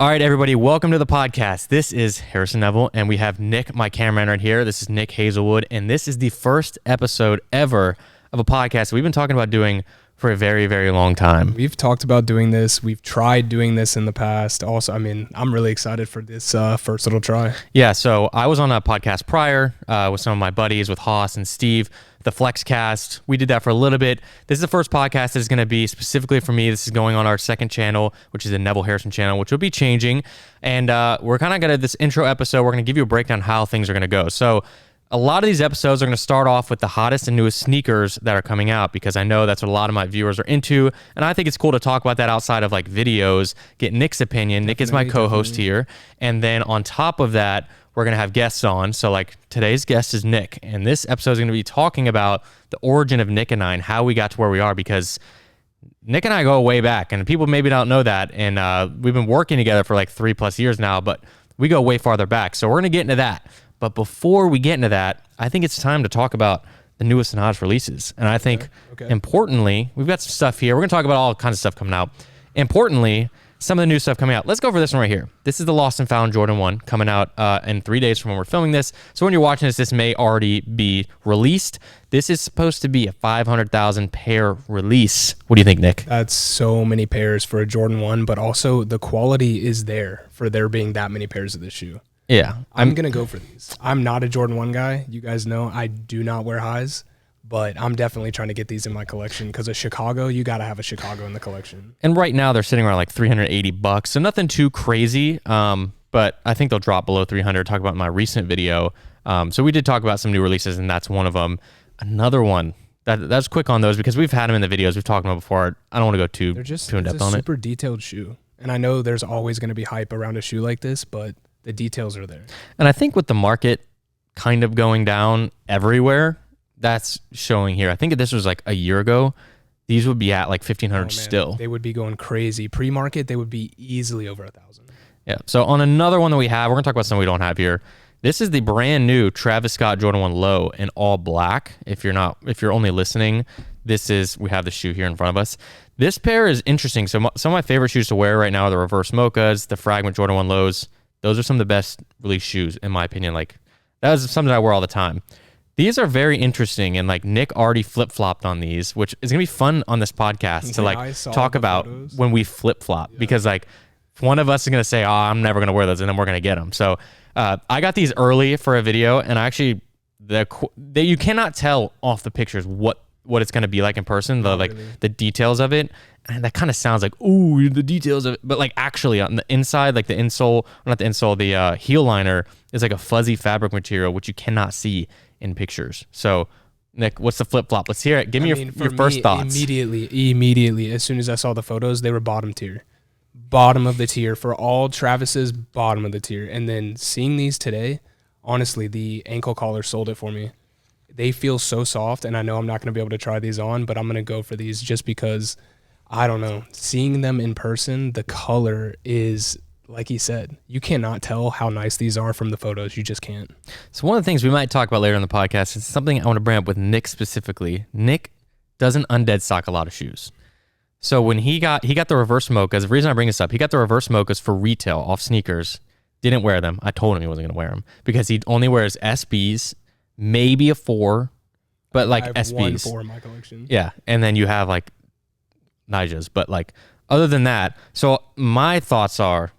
All right, everybody, welcome to the podcast. This is Harrison Nevel, and we have Nick, my cameraman, right here. This is Nick Hazelwood, and this is the first episode ever of a podcast we've been talking about doing for a very, very long time. We've talked about doing this. We've tried doing this in the past. Also, I'm really excited for this first little try. Yeah, so I was on a podcast prior with some of my buddies, with Haas and Steve, the Flexcast. We did that for a little bit. This is the first podcast that is going to be specifically for me. This is going on our second channel, which is the Nevel Harrison channel, which will be changing. And we're kind of going to, this intro episode, we're going to give you a breakdown how things are going to go. So a lot of these episodes are going to start off with the hottest and newest sneakers that are coming out, because I know that's what a lot of my viewers are into. And I think it's cool to talk about that outside of like videos, get Nick's opinion. Nick is my co-host here. And then on top of that, we're going to have guests on. So like today's guest is Nick, and this episode is going to be talking about the origin of Nick and I and how we got to where we are, because Nick and I go way back, and people maybe don't know that. And we've been working together for like 3+ years now, but we go way farther back. So we're going to get into that. But before we get into that, I think it's time to talk about the newest and hottest releases. And I think importantly, we've got some stuff here. We're going to talk about all kinds of stuff coming out. Importantly, some of the new stuff coming out. Let's go for this one right here. This is the Lost and Found Jordan 1 coming out in 3 days from when we're filming this. So when you're watching this, this may already be released. This is supposed to be a 500,000 pair release. What do you think, Nick? That's so many pairs for a Jordan 1, but also the quality is there for there being that many pairs of this shoe. Yeah. I'm going to go for these. I'm not a Jordan 1 guy. You guys know I do not wear highs, but I'm definitely trying to get these in my collection, because a Chicago, you got to have a Chicago in the collection. And right now they're sitting around like $380, so nothing too crazy, but I think they'll drop below 300. Talk about my recent video. So we did talk about some new releases, and that's one of them. Another one, that's quick on those because we've had them in the videos. We've talked about before. I don't want to go too in depth on it. It's a super detailed shoe, and I know there's always going to be hype around a shoe like this, but the details are there. And I think with the market kind of going down everywhere, that's showing here. I think if this was like a year ago, these would be at like 1,500 still. They would be going crazy. Pre-market, they would be easily over 1,000. Yeah. So on another one that we have, we're going to talk about something we don't have here. This is the brand new Travis Scott Jordan 1 Low in all black. If you're only listening, we have the shoe here in front of us. This pair is interesting. So some of my favorite shoes to wear right now are the reverse mochas, the Fragment Jordan 1 Lows. Those are some of the best release shoes, in my opinion. Like, that is something I wear all the time. These are very interesting, and like Nick already flip-flopped on these, which is gonna be fun on this podcast to like talk about photos. When we flip-flop, because like one of us is gonna say, "Oh, I'm never gonna wear those," and then we're gonna get them. So I got these early for a video, and actually, you cannot tell off the pictures what it's gonna be like in person. The details of it. And that kind of sounds like, ooh, the details of it. But like actually on the inside, like the insole, not the insole, the heel liner is like a fuzzy fabric material, which you cannot see in pictures. So Nick, what's the flip-flop? Let's hear it. Give me your first thoughts. Immediately, as soon as I saw the photos, they were bottom tier. Bottom of the tier for all Travis's, bottom of the tier. And then seeing these today, honestly, the ankle collar sold it for me. They feel so soft, and I know I'm not going to be able to try these on, but I'm going to go for these just because, I don't know, seeing them in person, the color is, like he said, you cannot tell how nice these are from the photos. You just can't. So one of the things we might talk about later in the podcast is something I want to bring up with Nick specifically. Nick doesn't undead stock a lot of shoes. So when he got the reverse mochas, the reason I bring this up, he got the reverse mochas for retail off sneakers, didn't wear them. I told him he wasn't going to wear them because he only wears SBs, maybe a 4, but like I have SBs. 1 4 in my collection. Yeah, and then you have like Nijas, but like other than that, so my thoughts are,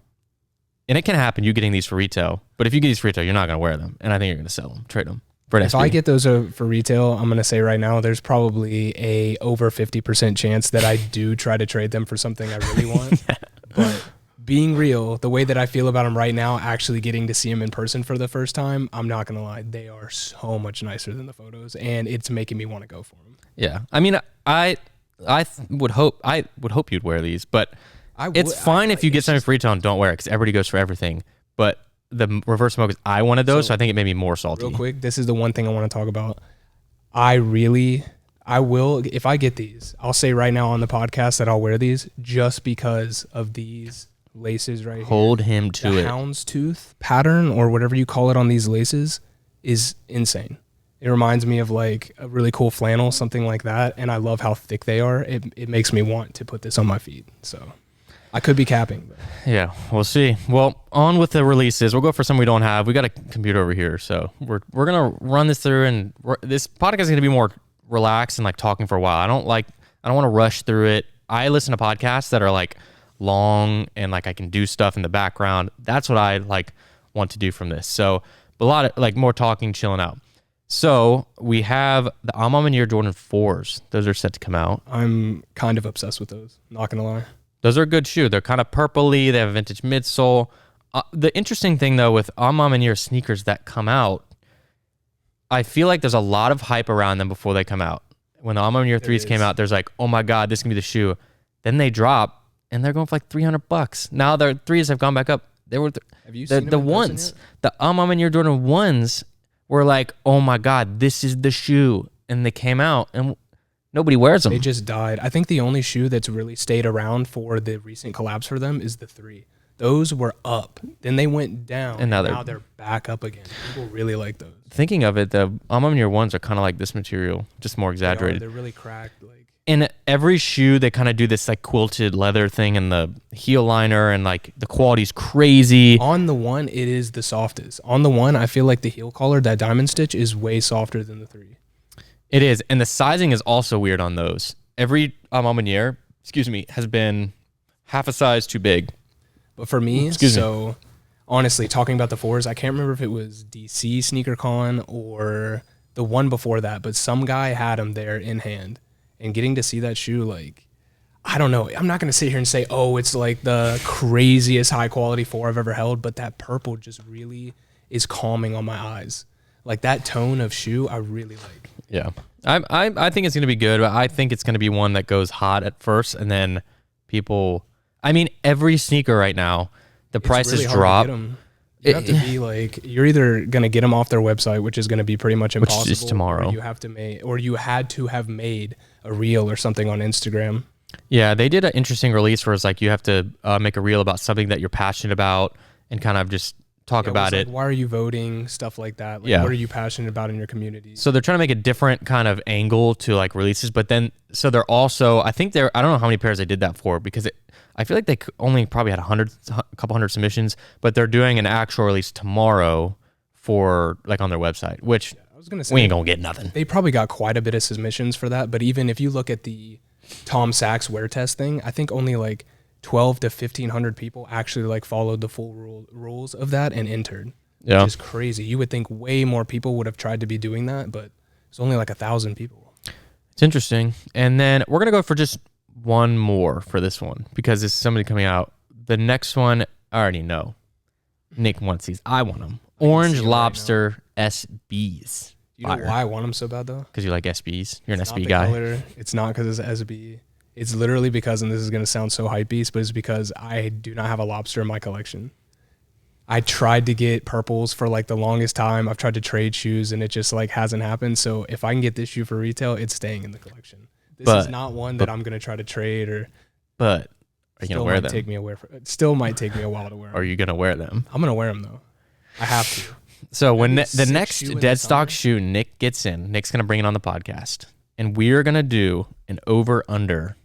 and it can happen, you getting these for retail, but if you get these for retail, you're not going to wear them, and I think you're going to sell them, trade them for an SB. If I get those for retail, I'm going to say right now, there's probably a over 50% chance that I do try to trade them for something I really want. Yeah. But being real, the way that I feel about them right now, actually getting to see them in person for the first time, I'm not going to lie, they are so much nicer than the photos, and it's making me want to go for them. Yeah, I mean, I would hope you'd wear these, but it's fine if you get something for retail and don't wear it, because everybody goes for everything. But the reverse mochas, I wanted those, so I think it made me more salty. Real quick, this is the one thing I want to talk about. I will, if I get these, I'll say right now on the podcast that I'll wear these just because of these laces right here. Hold him to it. The houndstooth pattern, or whatever you call it on these laces, is insane. It reminds me of like a really cool flannel, something like that. And I love how thick they are. It makes me want to put this on my feet. So I could be capping. But. Yeah, we'll see. Well, on with the releases. We'll go for some we don't have. We got a computer over here, so we're gonna run this through, and this podcast is gonna be more relaxed and like talking for a while. I don't want to rush through it. I listen to podcasts that are like long and like I can do stuff in the background. That's what I like want to do from this. So a lot of like more talking, chilling out. So we have the Cameraman Jordan 4s. Those are set to come out. I'm kind of obsessed with those. Not gonna lie. Those are a good shoe. They're kind of purpley. They have a vintage midsole. The interesting thing though with Cameraman sneakers that come out, I feel like there's a lot of hype around them before they come out. When the Cameraman 3s came out, there's like, oh my God, this can be the shoe. Then they drop and they're going for like $300. Now their 3s have gone back up. They were have you seen the ones, the Cameraman Jordan 1s were like, oh my God, this is the shoe. And they came out and nobody wears them. They just died. I think the only shoe that's really stayed around for the recent collabs for them is the 3. Those were up. Then they went down. And now they're back up again. People really like those. Thinking of it, the Cameraman 1s are kind of like this material, just more exaggerated. They're really cracked. Like in every shoe, they kind of do this like quilted leather thing in the heel liner, and like the quality's crazy. On the one, it is the softest. On the one, I feel like the heel collar, that diamond stitch, is way softer than the 3. It is, and the sizing is also weird on those. Every Cameraman, has been half a size too big. But for me, honestly, talking about the 4s, I can't remember if it was DC SneakerCon or the one before that, but some guy had them there in hand. And getting to see that shoe, like, I don't know. I'm not going to sit here and say, oh, it's like the craziest high quality 4 I've ever held, but that purple just really is calming on my eyes. Like that tone of shoe, I really like. Yeah. I think it's going to be good, but I think it's going to be one that goes hot at first, and then people, I mean, every sneaker right now, the prices drop. You have to be like, you're either going to get them off their website, which is going to be pretty much impossible. Which is tomorrow. Or you had to have made a reel or something on Instagram. Yeah, they did an interesting release where it's like you have to make a reel about something that you're passionate about and kind of just talk about it. Like, why are you voting? Stuff like that. Like, what are you passionate about in your community? So they're trying to make a different kind of angle to like releases, but then, so they're also, I don't know how many pairs they did that for, because I feel like they only probably had a couple hundred submissions, but they're doing an actual release tomorrow for like on their website, which I was gonna say, we ain't gonna get nothing. They probably got quite a bit of submissions for that, but even if you look at the Tom Sachs wear test thing, I think only like 12 to 1,500 people actually like followed the full rules of that and entered. Yeah, which is crazy. You would think way more people would have tried to be doing that, but it's only like 1,000 people. It's interesting. And then we're gonna go for just one more for this one because this is somebody coming out. The next one, I already know. Nick wants these. I want them. Orange Lobster SBs. You know why I want them so bad though? Because you like SBs. You're an SB guy. Color. It's not because it's SB. It's literally because, and this is going to sound so hype beast, but it's because I do not have a lobster in my collection. I tried to get purples for like the longest time. I've tried to trade shoes and it just like hasn't happened. So if I can get this shoe for retail, it's staying in the collection. This is not one that I'm going to try to trade or. But are you going to wear them? It still might take me a while to wear them. Are you going to wear them? I'm going to wear them though. I have to. So when the next dead stock shoe Nick gets in, Nick's going to bring it on the podcast. And we're going to do an over-under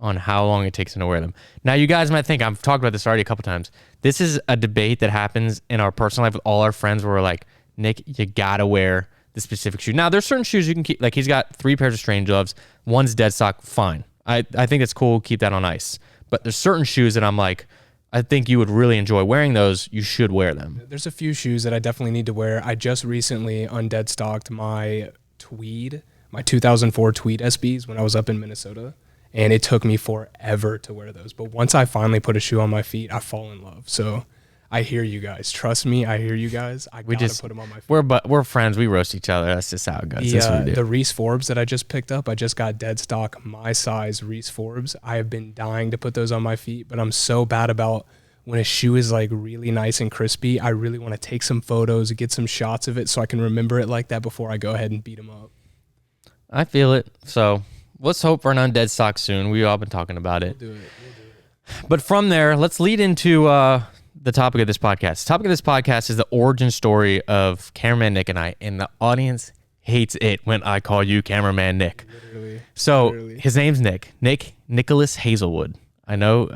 on how long it takes him to wear them. Now, you guys might think, I've talked about this already a couple times. This is a debate that happens in our personal life with all our friends where we're like, Nick, you got to wear the specific shoe. Now, there's certain shoes you can keep. Like, he's got 3 pairs of Strange Gloves. One's dead stock. Fine. I think it's cool. Keep that on ice. But there's certain shoes that I'm like, I think you would really enjoy wearing those. You should wear them. There's a few shoes that I definitely need to wear. I just recently undead stocked my Tweed, my 2004 Tweed SBs when I was up in Minnesota. And it took me forever to wear those. But once I finally put a shoe on my feet, I fall in love. So I hear you guys. Trust me, I hear you guys. I gotta put them on my feet. We're friends. We roast each other. That's just how it goes. The Reese Forbes that I just picked up, I just got dead stock my size Reese Forbes. I have been dying to put those on my feet, but I'm so bad about when a shoe is like really nice and crispy. I really want to take some photos, get some shots of it so I can remember it like that before I go ahead and beat them up. I feel it. So let's hope for an undead stock soon. We've all been talking about it. We'll do it. But from there, let's lead into the topic of this podcast. The topic of this podcast is the origin story of Cameraman Nick and I, and the audience hates it when I call you Cameraman Nick. Literally. His name's Nick. Nicholas Hazelwood. I know.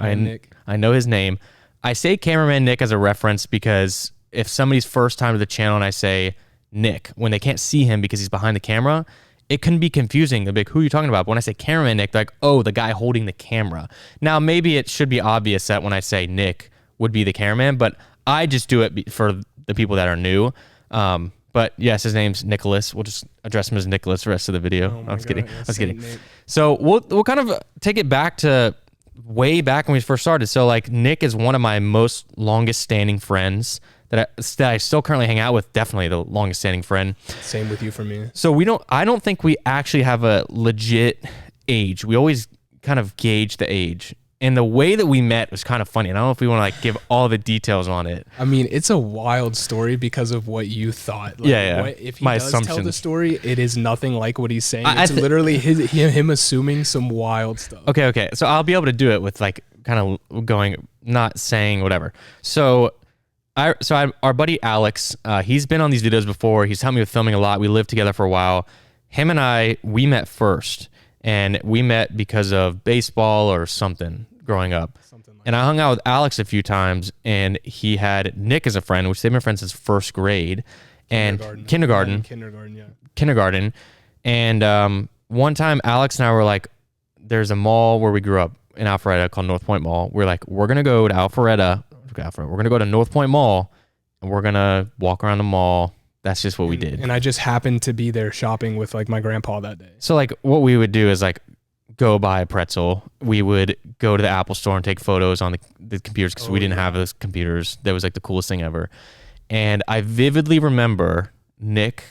I know his name. I say Cameraman Nick as a reference because if somebody's first time to the channel and I say Nick, when they can't see him because he's behind the camera, it can be confusing. They'll be like, who are you talking about? But when I say Cameraman Nick, they're like, oh, the guy holding the camera. Now, maybe it should be obvious that when I say Nick would be the cameraman, but I just do it for the people that are new. But yes, his name's Nicholas. We'll just address him as Nicholas the rest of the video. Oh I was kidding. God, I was kidding. Nate. So we'll kind of take it back to way back when we first started. So like Nick is one of my most longest standing friends that I still currently hang out with. Definitely the longest standing friend. Same with you for me. So I don't think we actually have a legit age. We always kind of gauge the age. And the way that we met was kind of funny. And I don't know if we want to like give all the details on it. I mean, it's a wild story because of what you thought. Like, yeah. If he My does tell assumptions. the story, it is nothing like what he's saying. It's literally him assuming some wild stuff. Okay. So I'll be able to do it with like kind of going, not saying whatever. So our buddy Alex, he's been on these videos before. He's helped me with filming a lot. We lived together for a while. Him and we met first. And we met because of baseball or something growing up. And I hung out with Alex a few times, and he had Nick as a friend, which they've been friends since first grade. And kindergarten. And one time, Alex and I were like, there's a mall where we grew up in Alpharetta called North Point Mall. We're like, we're going to go to Alpharetta. We're going to go to North Point Mall, and we're going to walk around the mall. That's just what we did. And I just happened to be there shopping with like my grandpa that day. So like what we would do is like go buy a pretzel. We would go to the Apple store and take photos on the computers because we didn't have those computers. That was like the coolest thing ever. And I vividly remember Nick,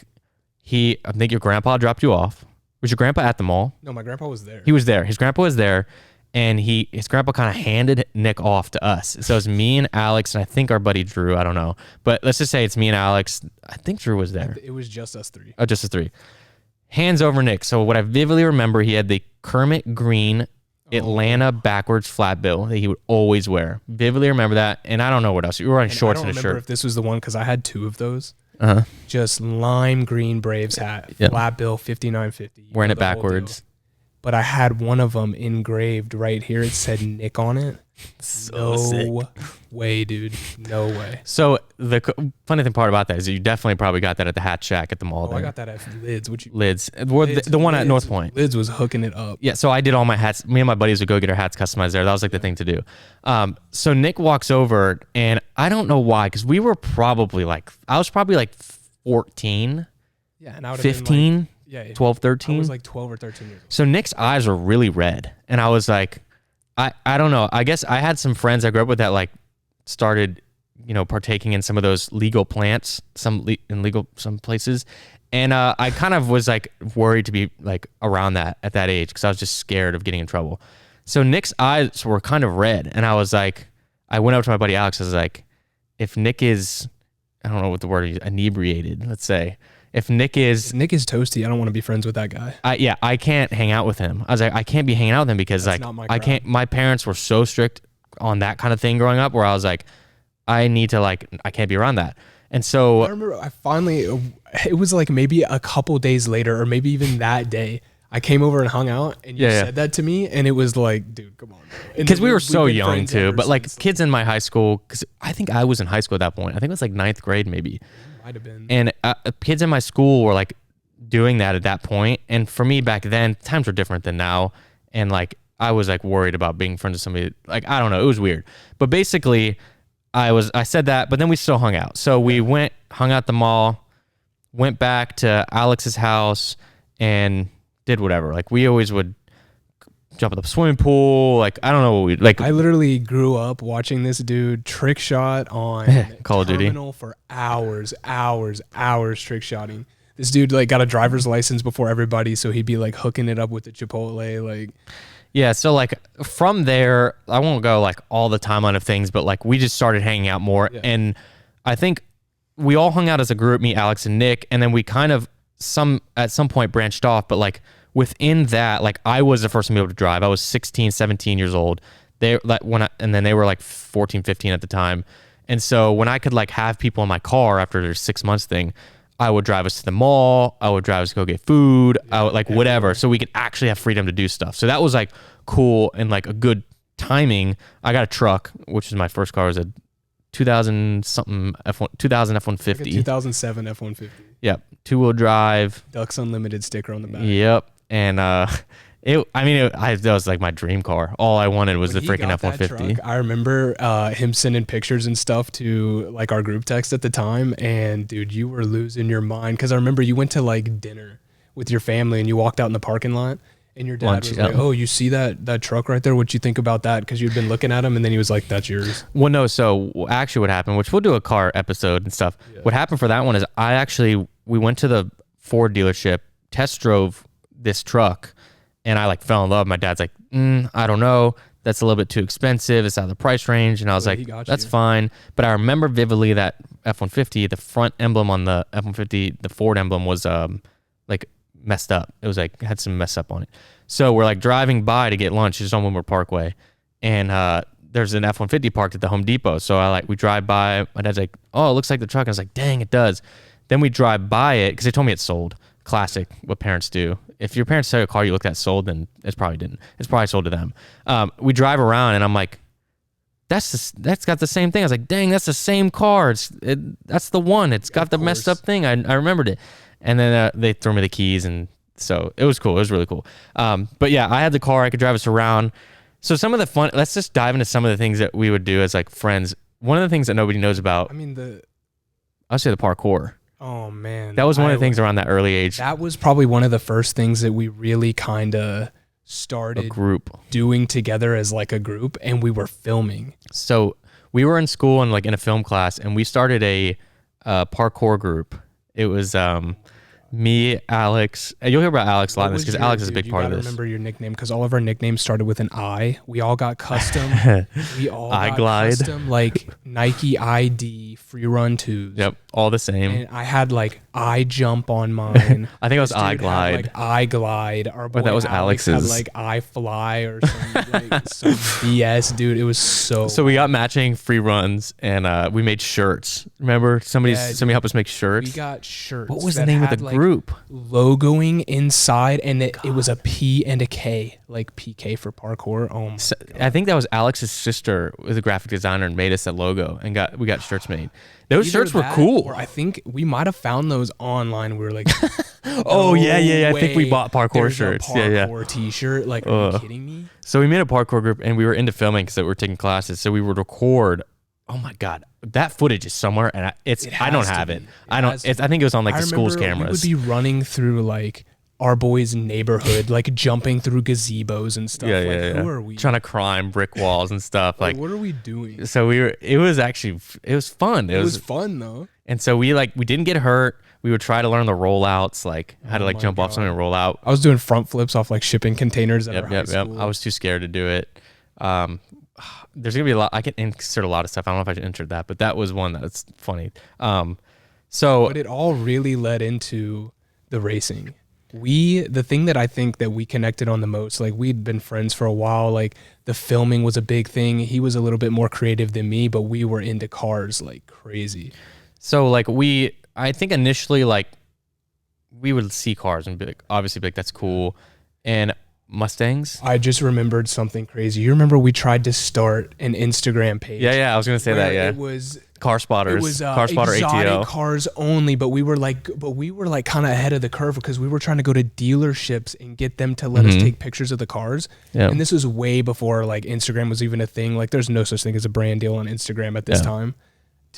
I think your grandpa dropped you off. Was your grandpa at the mall? No, my grandpa was there. He was there. His grandpa was there. And his grandpa kind of handed Nick off to us. So it was me and Alex, and I think our buddy Drew. I don't know. But let's just say it's me and Alex. I think Drew was there. It was just us three. Oh, just us three. Hands over Nick. So what I vividly remember, he had the Kermit Green Atlanta backwards flat bill that he would always wear. Vividly remember that. And I don't know what else. You were wearing shorts and a shirt. I don't remember if this was the one because I had two of those. Uh-huh. Just lime green Braves hat, flat bill, $59.50. Wearing it backwards. But I had one of them engraved right here. It said Nick on it. So sick. Way, dude. No way. So the funny thing part about that is you definitely probably got that at the Hat Shack at the mall. I got that at Lids. Lids. The one at North Point. Lids was hooking it up. Yeah, so I did all my hats. Me and my buddies would go get our hats customized there. That was like the thing to do. So Nick walks over, and I don't know why, because I was probably like 14, yeah, and I would 15. 12, 13. I was like 12 or 13 years old. So Nick's eyes were really red. And I was like, I don't know. I guess I had some friends I grew up with that like started, partaking in some of those legal plants, some places. And I kind of was like worried to be like around that at that age because I was just scared of getting in trouble. So Nick's eyes were kind of red. And I was like, I went over to my buddy Alex. I was like, if Nick is, I don't know what the word is, inebriated, let's say. If Nick is toasty, I don't want to be friends with that guy. I can't hang out with him. I was like, I can't be hanging out with him because That's like not my I crowd. can't. My parents were so strict on that kind of thing growing up, where I was like, I need to I can't be around that. And so I remember it was like maybe a couple days later, or maybe even that day, I came over and hung out, and you said that to me, and it was like, dude, come on. Because we were so young too, but like kids in my high school, because I think I was in high school at that point. I think it was like 9th grade maybe. Might have been. And kids in my school were like doing that at that point. And for me back then, times were different than now. And like, I was like worried about being friends with somebody. Like, I don't know. It was weird. But basically I said that, but then we still hung out. So we hung out at the mall, went back to Alex's house and did whatever. Like we always would jump in the swimming pool. Like, I don't know what we like. I literally grew up watching this dude trick shot on Call of Duty for hours trick shotting. This dude like got a driver's license before everybody, so he'd be like hooking it up with the Chipotle. Like, yeah. So like from there, I won't go like all the timeline of things, but like we just started hanging out more. Yeah. And I think we all hung out as a group, me, Alex, and Nick, and then we kind of at some point branched off, but like within that, like I was the first one to be able to drive. I was 16, 17 years old. And then they were like 14, 15 at the time. And so when I could like have people in my car after their 6 months thing, I would drive us to the mall. I would drive us to go get food. I would like whatever. So we could actually have freedom to do stuff. So that was like cool and like a good timing, I got a truck, which is my first car. It was a 2000 something F150. Like a 2007 F-150. Yep, 2-wheel drive. Ducks Unlimited sticker on the back. Yep, and that was like my dream car. All I wanted was When the he freaking got that F-150. truck, I remember him sending pictures and stuff to like our group text at the time, and dude, you were losing your mind because I remember you went to like dinner with your family and you walked out in the parking lot. And your dad was like, "Oh, you see that truck right there? What you think about that?" Because you'd been looking at him, and then he was like, "That's yours." Well, no. So actually, what happened, which we'll do a car episode and stuff. Yeah. What happened for that one is we went to the Ford dealership, test drove this truck, and I like fell in love. My dad's like, I don't know, that's a little bit too expensive. It's out of the price range, and I was like, that's fine. But I remember vividly that F-150, the front emblem on the F-150, the Ford emblem was like messed up. It was like had some mess up on it. So we're like driving by to get lunch just on Windward Parkway, and there's an F-150 parked at the Home Depot. So we drive by. My dad's like, "Oh, it looks like the truck." I was like, "Dang, it does." Then we drive by it because they told me it's sold. Classic, what parents do. If your parents sell a car you looked at sold, then it's probably sold to them. We drive around and I'm like, that's got the same thing. I was like, dang, that's the same car. That's the one. It's got the messed up thing. I remembered it. And then they threw me the keys, and so it was cool. It was really cool. But yeah, I had the car. I could drive us around. So some of the fun. Let's just dive into some of the things that we would do as like friends. One of the things that nobody knows about. I'll say the parkour. Oh man, that was one of the things around that early age. That was probably one of the first things that we really kind of started doing together as like a group, and we were filming. So we were in school and like in a film class, and we started a parkour group. It was me, Alex. You'll hear about Alex a lot in this because Alex is a big part of this. Remember your nickname because all of our nicknames started with an I. We all got custom. We all got custom like Nike ID free run 2s. Yep, all the same. And I had like I jump on mine. I think it was I glide. Like I glide. Our boy that was Alex Alex's. had like I fly or some BS, dude. It was so. We got matching free runs and we made shirts. Remember somebody helped us make shirts. We got shirts. What was the name of the group? Logoing inside, and it was a P and a K, like PK for parkour. Oh my God. I think that was Alex's sister was a graphic designer and made us that logo, and we got shirts made. Those shirts were cool. Or I think we might have found those online. We were like, oh yeah. I think we bought parkour shirts. Parkour T-shirt. Like, are you kidding me? So we made a parkour group, and we were into filming because we were taking classes. So we would record. Oh my God, that footage is somewhere, and I don't have it. I think it was on like the school's cameras. We would be running through like our boys' neighborhood, like jumping through gazebos and stuff. Who are we? Trying to climb brick walls and stuff. Like, what are we doing? So it was fun. It was fun though. And so we didn't get hurt. We would try to learn the rollouts, like how to like jump off something and roll out. I was doing front flips off like shipping containers at our high school. I was too scared to do it. There's gonna be a lot. I can insert a lot of stuff. I don't know if I should insert that, but that was one that's funny. But it all really led into the racing. The thing that I think that we connected on the most, like we'd been friends for a while, like the filming was a big thing. He was a little bit more creative than me, but we were into cars like crazy. So like I think initially like we would see cars and be like, obviously be like, that's cool. And Mustangs. I just remembered something crazy. You remember we tried to start an Instagram page? Yeah, I was gonna say that. Yeah, it was Car Spotters. It was Car Spotter exotic ATO. cars only. But we were like kind of ahead of the curve because we were trying to go to dealerships and get them to let us take pictures of the cars. Yep. And this was way before like Instagram was even a thing. Like, there's no such thing as a brand deal on Instagram at this time.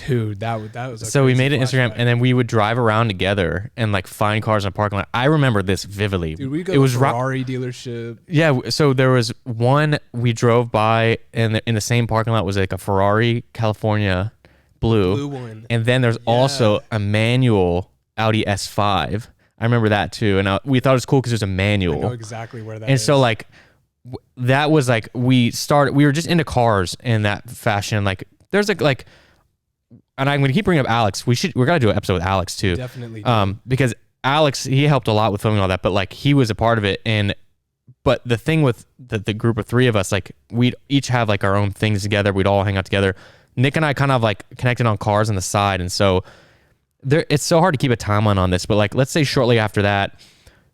Dude, that was so we made an Instagram, and then we would drive around together and like find cars in a parking lot. I remember this vividly. Dude, we go to a Ferrari dealership. Yeah, so there was one we drove by, and in the same parking lot was like a Ferrari California blue one. And then there's also a manual Audi S5. I remember that too, and we thought it was cool because it was a manual. I know exactly where that is. And so like that was like we were just into cars in that fashion. Like there's like. And I'm going to keep bringing up Alex. We're going to do an episode with Alex too. Definitely. Because Alex, he helped a lot with filming all that, but like he was a part of it. But the thing with the group of three of us, like we'd each have like our own things together. We'd all hang out together. Nick and I kind of like connected on cars on the side. And so it's so hard to keep a timeline on this, but like, let's say shortly after that,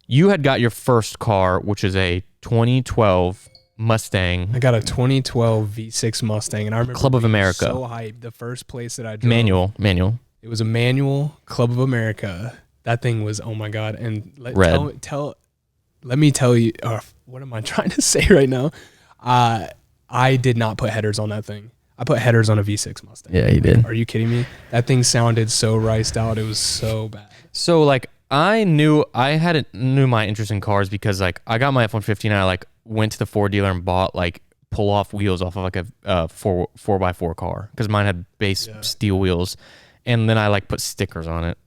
you had got your first car, which is a 2012 Mustang. I got a 2012 V6 Mustang, and I remember Club of being America. so hyped. The first place that I drove, Manual. It was a manual Club of America. That thing was, oh my God. And let me tell you, what am I trying to say right now? I did not put headers on that thing. I put headers on a V6 Mustang. Yeah, you did. Are you kidding me? That thing sounded so riced out. It was so bad. So like I knew my interest in cars because like I got my F-150 and I like went to the Ford dealer and bought like pull off wheels off of like a 4x4 car because mine had base steel wheels, and then I like put stickers on it.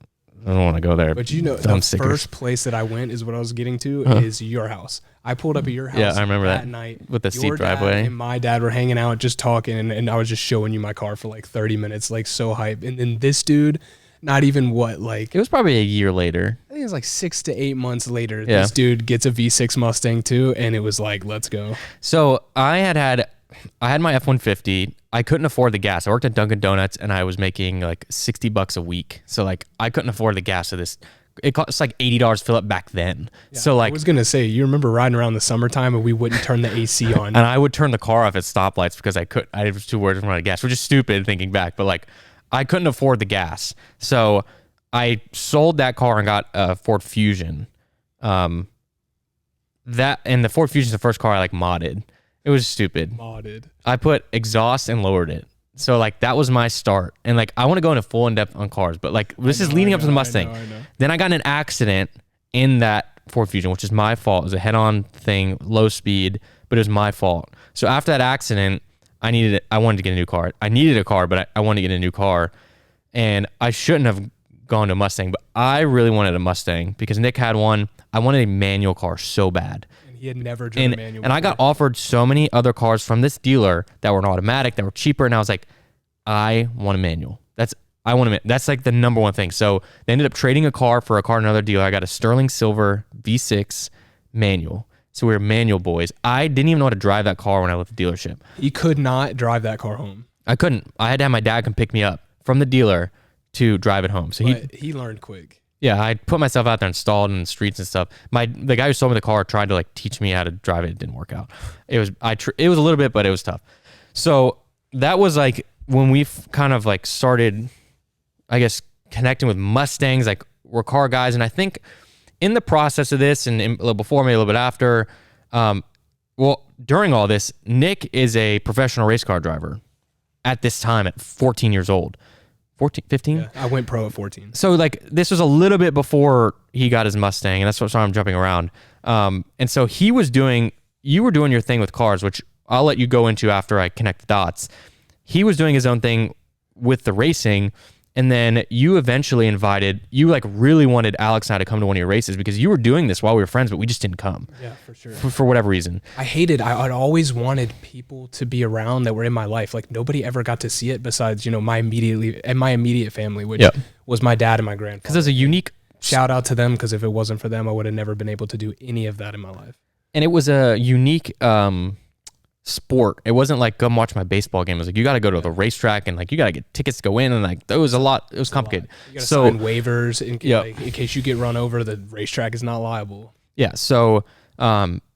I don't want to go there. But you know, the first place that I went is what I was getting to is your house. I pulled up at your house. Yeah, I remember that night with the steep driveway. And my dad were hanging out, just talking, and I was just showing you my car for like 30 minutes, like so hype. And then this dude, not even like it was probably a year later. I think it was like 6 to 8 months later. Yeah. This dude gets a V6 Mustang too, and it was like, let's go. So I had my F-150. I couldn't afford the gas. I worked at Dunkin' Donuts and I was making like $60 a week. So like I couldn't afford the gas of this. It cost like $80 to fill up back then. Yeah, so like I was gonna say, you remember riding around the summertime and we wouldn't turn the AC on, and I would turn the car off at stoplights because I was too worried to run out of gas, which is stupid thinking back. But like I couldn't afford the gas, so I sold that car and got a Ford Fusion. And the Ford Fusion is the first car I like modded. It was stupid. I put exhaust and lowered it. So like that was my start. And like I want to go into full in depth on cars, but like this is leading up to the Mustang. I know. Then I got in an accident in that Ford Fusion, which is my fault. It was a head-on thing, low speed, but it was my fault. So after that accident, I wanted to get a new car. I needed a car, but I wanted to get a new car. And I shouldn't have gone to a Mustang, but I really wanted a Mustang because Nick had one. I wanted a manual car so bad. He had never driven a manual. And I got offered so many other cars from this dealer that were an automatic, that were cheaper, and I was like, I want a manual. That's like the number one thing. So they ended up trading a car for a car in another dealer. I got a Sterling Silver V6 manual. So we were manual boys. I didn't even know how to drive that car when I left the dealership. You could not drive that car home. I couldn't. I had to have my dad come pick me up from the dealer to drive it home. So he learned quick. Yeah, I put myself out there and installed in the streets and stuff. The guy who sold me the car tried to like teach me how to drive it. It didn't work out. It was a little bit, but it was tough. So that was like when we kind of like started, I guess, connecting with Mustangs. Like we're car guys, and I think in the process of this, and a little before, maybe a little bit after, during all this, Nick is a professional race car driver at this time at 14 years old. 15? Yeah, I went pro at 14. So like this was a little bit before he got his Mustang, and that's why I'm jumping around. And so you were doing your thing with cars, which I'll let you go into after I connect the dots. He was doing his own thing with the racing, and then you eventually you like really wanted Alex and I to come to one of your races because you were doing this while we were friends, but we just didn't come. Yeah, for sure. For whatever reason. I'd always wanted people to be around that were in my life. Like nobody ever got to see it besides, my immediate family, which was my dad and my grandfather. Because there's a unique... Shout out to them, because if it wasn't for them, I would have never been able to do any of that in my life. And it was a unique... sport. It wasn't like come watch my baseball game. It was like you got to go to the racetrack and like you got to get tickets to go in, and like there was a lot. It was complicated. You got to sign waivers in case you get run over. The racetrack is not liable. Yeah. So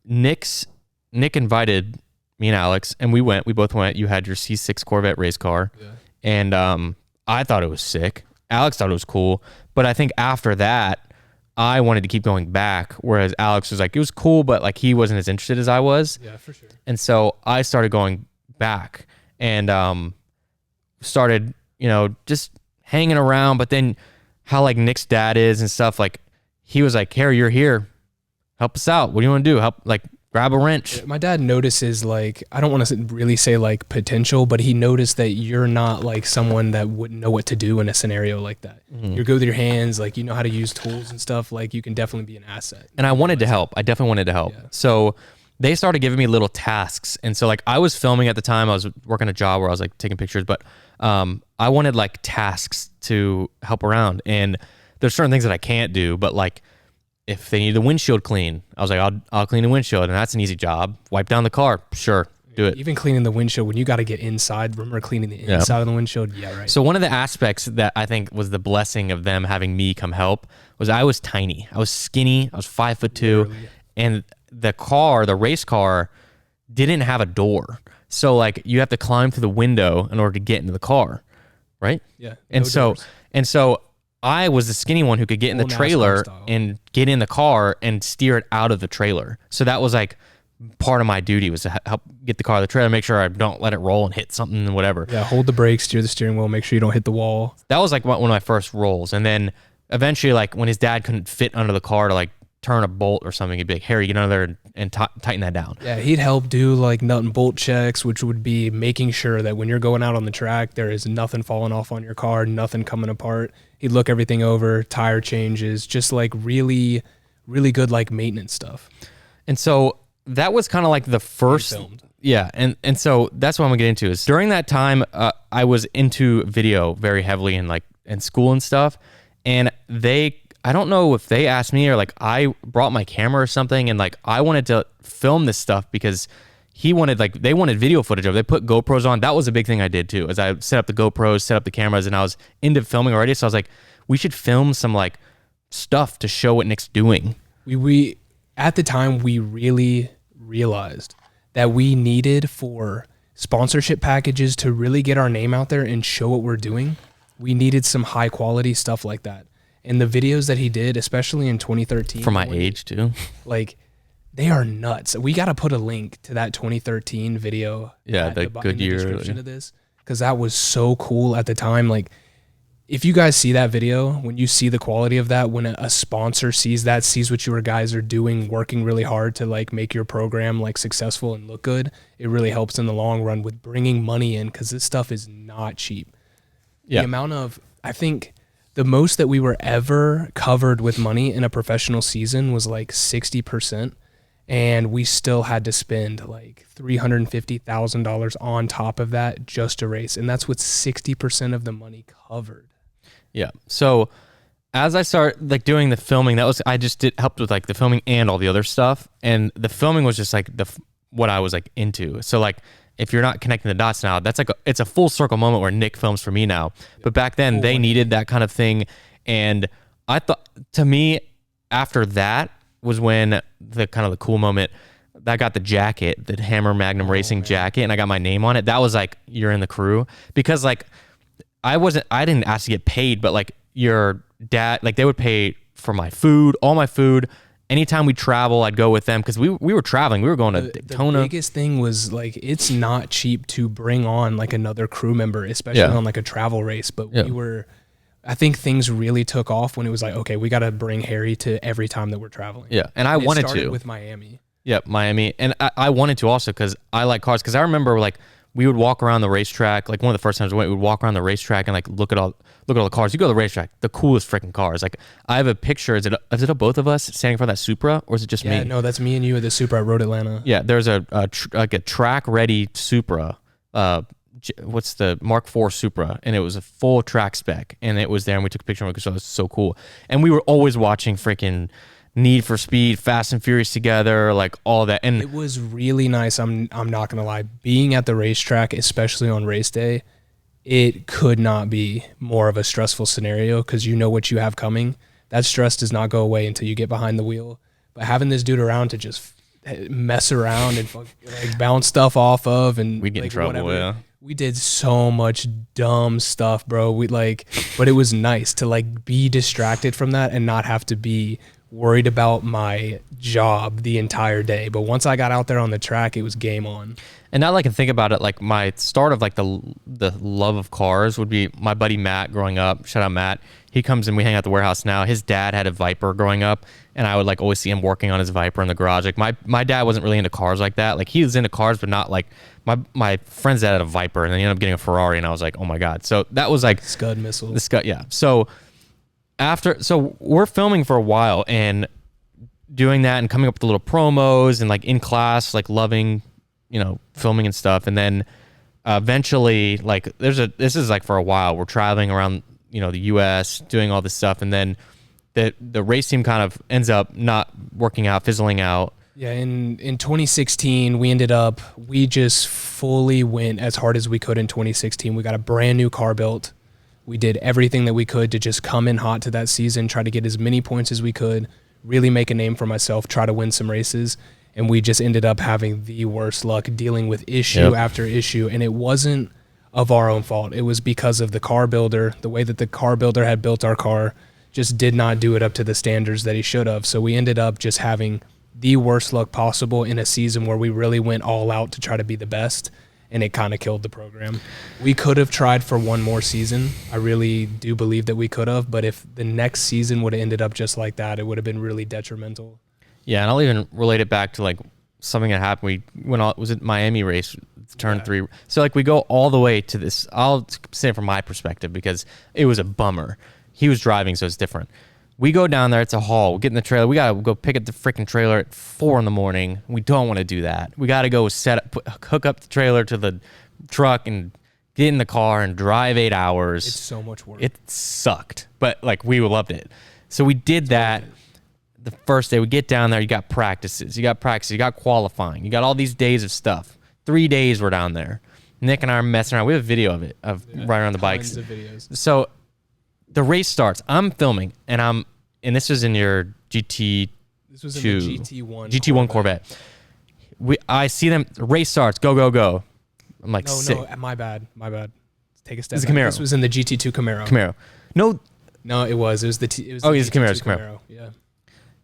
Nick invited me and Alex, and we went. We both went. You had your C6 Corvette race car, and I thought it was sick. Alex thought it was cool, but I think after that, I wanted to keep going back, whereas Alex was like, it was cool, but like he wasn't as interested as I was. Yeah, for sure. And so I started going back and started, just hanging around. But then how like Nick's dad is and stuff, like he was like, Harry, you're here. Help us out. What do you want to do? Help, like grab a wrench. My dad notices, like, I don't want to really say like potential, but he noticed that you're not like someone that wouldn't know what to do in a scenario like that. Mm-hmm. You're good with your hands, like you know how to use tools and stuff. Like you can definitely be an asset. And I wanted to help. I definitely wanted to help. Yeah. So they started giving me little tasks. And so like I was filming at the time. I was working a job where I was like taking pictures, but I wanted like tasks to help around. And there's certain things that I can't do, but like if they need the windshield clean, I was like, I'll clean the windshield, and that's an easy job. Wipe down the car, sure, do it. Even cleaning the windshield when you got to get inside. Remember cleaning the inside of the windshield? Yeah, right. So one of the aspects that I think was the blessing of them having me come help was I was tiny. I was skinny. I was 5'2", and the race car didn't have a door. So like you have to climb through the window in order to get into the car, right? Yeah. And no so doors. and so I was the skinny one who could get in the Full NASCAR trailer style. and get in the car and steer it out of the trailer. So that was like part of my duty was to help get the car out of the trailer, make sure I don't let it roll and hit something and whatever. Yeah, hold the brakes, steer the steering wheel, make sure you don't hit the wall. That was like one of my first rolls. And then eventually, like when his dad couldn't fit under the car to like turn a bolt or something, he'd be like, Harry, get under there and tighten that down. Yeah, he'd help do like nut and bolt checks, which would be making sure that when you're going out on the track, there is nothing falling off on your car, nothing coming apart. He'd look everything over, tire changes, just like really, really good like maintenance stuff. And so that was kind of like the first. Filmed. Yeah, and so that's what I'm gonna get into is during that time I was into video very heavily in school and stuff, and I don't know if they asked me or like I brought my camera or something, and like I wanted to film this stuff because they wanted video footage of it. They put GoPros on. That was a big thing I did too, is I set up the GoPros, set up the cameras, and I was into filming already. So I was like, we should film some like stuff to show what Nick's doing. We at the time we really realized that we needed for sponsorship packages to really get our name out there and show what we're doing. We needed some high quality stuff like that. And the videos that he did, especially in 2013. For my age too. Like, they are nuts. We got to put a link to that 2013 video. Yeah, in the good year. description of this, because that was so cool at the time. Like, if you guys see that video, when you see the quality of that, when a sponsor sees that, sees what your guys are doing, working really hard to like make your program like successful and look good, it really helps in the long run with bringing money in, because this stuff is not cheap. Yeah. The amount of, I think the most that we were ever covered with money in a professional season was like 60%. And we still had to spend like $350,000 on top of that just to race. And that's with 60% of the money covered. Yeah. So as I start like doing the filming, helped with like the filming and all the other stuff. And the filming was just like what I was like into. So like, if you're not connecting the dots now, that's like it's a full circle moment where Nick films for me now. But back then they needed that kind of thing. And I thought, to me, after that was when the kind of the cool moment, I got the jacket, the Hammer Magnum Racing jacket, and I got my name on it. That was like, you're in the crew. Because like, I didn't ask to get paid, but like your dad, like they would pay for my food, all my food. Anytime we travel, I'd go with them because we were traveling. We were going to Daytona. The biggest thing was like, it's not cheap to bring on like another crew member, especially on like a travel race. But I think things really took off when it was like, okay, we got to bring Harry to every time that we're traveling. Yeah, and I wanted to with Miami. Yeah, Miami, and I wanted to also because I like cars. Because I remember like we would walk around the racetrack. Like one of the first times we would walk around the racetrack and like look at all the cars. You go to the racetrack, the coolest freaking cars. Like I have a picture. Is it both of us standing in front of that Supra, or is it just me? Yeah, no, that's me and you at the Supra at Road Atlanta. Yeah, there's a track ready Supra. What's the Mark IV Supra, and it was a full track spec, and it was there, and we took a picture of it because it was so cool. And we were always watching freaking Need for Speed, Fast and Furious together, like all that. And it was really nice. I'm not gonna lie, being at the racetrack, especially on race day, it could not be more of a stressful scenario because you know what you have coming. That stress does not go away until you get behind the wheel. But having this dude around to just mess around and like bounce stuff off of, and we'd get in trouble. Whatever. Yeah. We did so much dumb stuff, bro. But it was nice to like be distracted from that and not have to be worried about my job the entire day. But once I got out there on the track, it was game on. And now that I can think about it, like my start of like the love of cars would be my buddy Matt growing up. Shout out Matt. He comes and we hang out at the warehouse now. His dad had a Viper growing up, and I would like always see him working on his Viper in the garage. Like my dad wasn't really into cars like that. Like he was into cars, but not like my friend's dad had a Viper, and then he ended up getting a Ferrari, and I was like, oh my God. So that was like Scud missile. The Scud, yeah. So we're filming for a while and doing that and coming up with the little promos and like in class, like loving, filming and stuff. And then eventually like this is like for a while we're traveling around, the US doing all this stuff. And then the race team kind of ends up not working out, fizzling out. Yeah. In 2016, we just fully went as hard as we could in 2016. We got a brand new car built. We did everything that we could to just come in hot to that season, try to get as many points as we could, really make a name for myself, try to win some races. and we just ended up having the worst luck dealing with issue after issue. And it wasn't of our own fault. It was because of the car builder. The way that the car builder had built our car just did not do it up to the standards that he should have. So we ended up just having the worst luck possible in a season where we really went all out to try to be the best, and it kind of killed the program. We could have tried for one more season. I really do believe that we could have, but if the next season would have ended up just like that, it would have been really detrimental. Yeah, and I'll even relate it back to like something that happened. We went all, was it Miami race, turn 3. So like we go all the way to this. I'll say it from my perspective because it was a bummer. He was driving, so it's different. We go down there. It's a haul. We get in the trailer. We got to go pick up the freaking trailer at 4 a.m. We don't want to do that. We got to go hook up the trailer to the truck and get in the car and drive 8 hours. It's so much work. It sucked, but like we loved it. So we did that. The first day we get down there, you got practices, you got qualifying, you got all these days of stuff. 3 days we're down there. Nick and I are messing around. We have a video of it, of riding around the bikes. Of videos. So the race starts. I'm filming, and this was in your GT. This was in the GT1. GT1 Corvette. I see them. The race starts. Go, go, go. I'm like, sick. No, my bad. Take a step It's a back. Camaro. This was in the GT2 Camaro. No, it was. It was the Camaro. Yeah.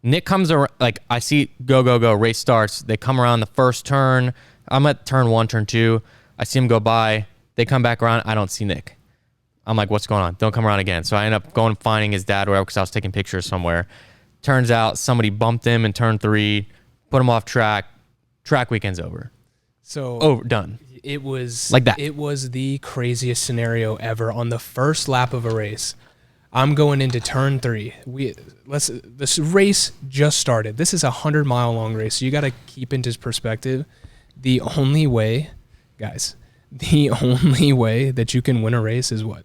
Nick comes around, like I see go, go, go, race starts. They come around the first turn. I'm at turn 1, turn 2. I see him go by. They come back around. I don't see Nick. I'm like, what's going on? Don't come around again. So I end up going and finding his dad or whatever because I was taking pictures somewhere. Turns out somebody bumped him in turn 3, put him off track. Track weekend's over. So done. It was like that. It was the craziest scenario ever. On the first lap of a race, I'm going into turn 3. This race just started. This is a 100-mile long race, so you got to keep into perspective. The only way that you can win a race is what?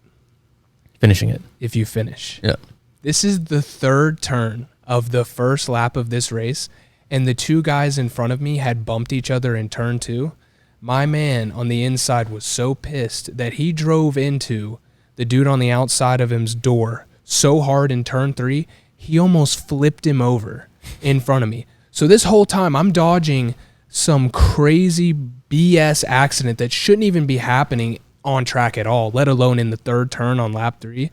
Finishing it. If you finish. Yeah. This is the third turn of the first lap of this race, and the 2 guys in front of me had bumped each other in turn 2. My man on the inside was so pissed that he drove into the dude on the outside of him's door so hard in turn 3, he almost flipped him over in front of me. So this whole time I'm dodging some crazy BS accident that shouldn't even be happening on track at all, let alone in the third turn on lap 3.